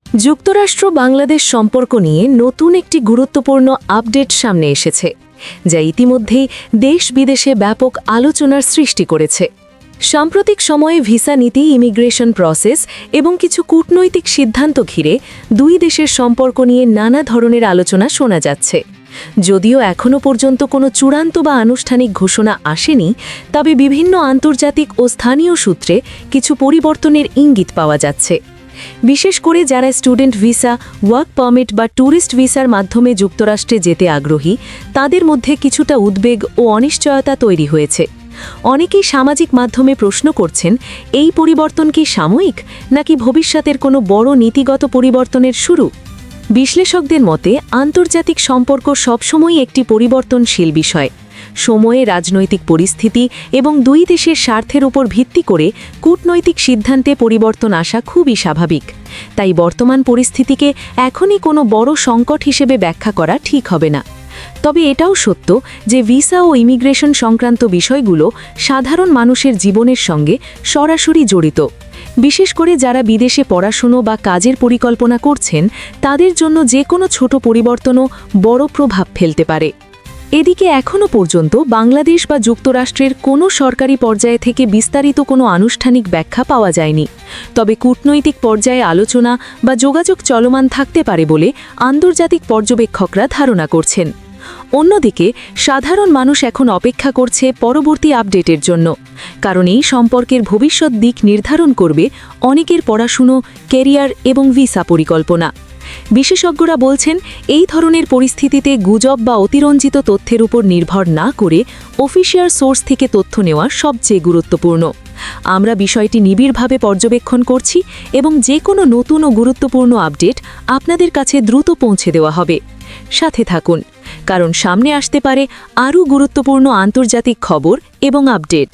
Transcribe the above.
যুক্তরাষ্ট্র বাংলাদেশ সম্পর্ক নিয়ে নতুন একটি গুরুত্বপূর্ণ আপডেট সামনে এসেছে, যা ইতিমধ্যেই দেশ বিদেশে ব্যাপক আলোচনার সৃষ্টি করেছে। সাম্প্রতিক সময়ে ভিসা নীতি, ইমিগ্রেশন প্রসেস এবং কিছু কূটনৈতিক সিদ্ধান্ত ঘিরে দুই দেশের সম্পর্ক নিয়ে নানা ধরনের আলোচনা শোনা যাচ্ছে। যদিও এখনও পর্যন্ত কোনো চূড়ান্ত বা আনুষ্ঠানিক ঘোষণা আসেনি, তবে বিভিন্ন আন্তর্জাতিক ও স্থানীয় সূত্রে কিছু পরিবর্তনের ইঙ্গিত পাওয়া যাচ্ছে। বিশেষ করে যারা স্টুডেন্ট ভিসা, ওয়ার্ক পারমিট বা ট্যুরিস্ট ভিসার মাধ্যমে যুক্তরাষ্ট্রে যেতে আগ্রহী, তাদের মধ্যে কিছুটা উদ্বেগ ও অনিশ্চয়তা তৈরি হয়েছে। অনেকেই সামাজিক মাধ্যমে প্রশ্ন করছেন, এই পরিবর্তন কি সাময়িক, নাকি ভবিষ্যতের কোনো বড় নীতিগত পরিবর্তনের শুরু? বিশ্লেষকদের মতে, আন্তর্জাতিক সম্পর্ক সবসময়ই একটি পরিবর্তনশীল বিষয়। সময়ে, রাজনৈতিক পরিস্থিতি এবং দুই দেশের স্বার্থের উপর ভিত্তি করে কূটনৈতিক সিদ্ধান্তে পরিবর্তন আসা খুবই স্বাভাবিক। তাই বর্তমান পরিস্থিতিকে এখনই কোনো বড় সংকট হিসেবে ব্যাখ্যা করা ঠিক হবে না। তবে এটাও সত্য যে ভিসা ও ইমিগ্রেশন সংক্রান্ত বিষয়গুলো সাধারণ মানুষের জীবনের সঙ্গে সরাসরি জড়িত। বিশেষ করে যারা বিদেশে পড়াশুনো বা কাজের পরিকল্পনা করছেন, তাদের জন্য যে কোনো ছোট পরিবর্তনও বড় প্রভাব ফেলতে পারে। এদিকে এখনও পর্যন্ত বাংলাদেশ বা যুক্তরাষ্ট্রের কোনো সরকারি পর্যায়ে থেকে বিস্তারিত কোনো আনুষ্ঠানিক ব্যাখ্যা পাওয়া যায়নি। তবে কূটনৈতিক পর্যায়ে আলোচনা বা যোগাযোগ চলমান থাকতে পারে বলে আন্তর্জাতিক পর্যবেক্ষকরা ধারণা করছেন। অন্যদিকে সাধারণ মানুষ এখন অপেক্ষা করছে পরবর্তী আপডেটের জন্য, কারণ এই সম্পর্কের ভবিষ্যৎ দিক নির্ধারণ করবে অনেকের পড়াশুনো, ক্যারিয়ার এবং ভিসা পরিকল্পনা। বিশেষজ্ঞরা বলছেন, এই ধরনের পরিস্থিতিতে গুজব বা অতিরঞ্জিত তথ্যের উপর নির্ভর না করে অফিসিয়াল সোর্স থেকে তথ্য নেওয়া সবচেয়ে গুরুত্বপূর্ণ। আমরা বিষয়টি নিবিড়ভাবে পর্যবেক্ষণ করছি এবং যে কোনো নতুন ও গুরুত্বপূর্ণ আপডেট আপনাদের কাছে দ্রুত পৌঁছে দেওয়া হবে। সাথে থাকুন, কারণ সামনে আসতে পারে আরও গুরুত্বপূর্ণ আন্তর্জাতিক খবর এবং আপডেট।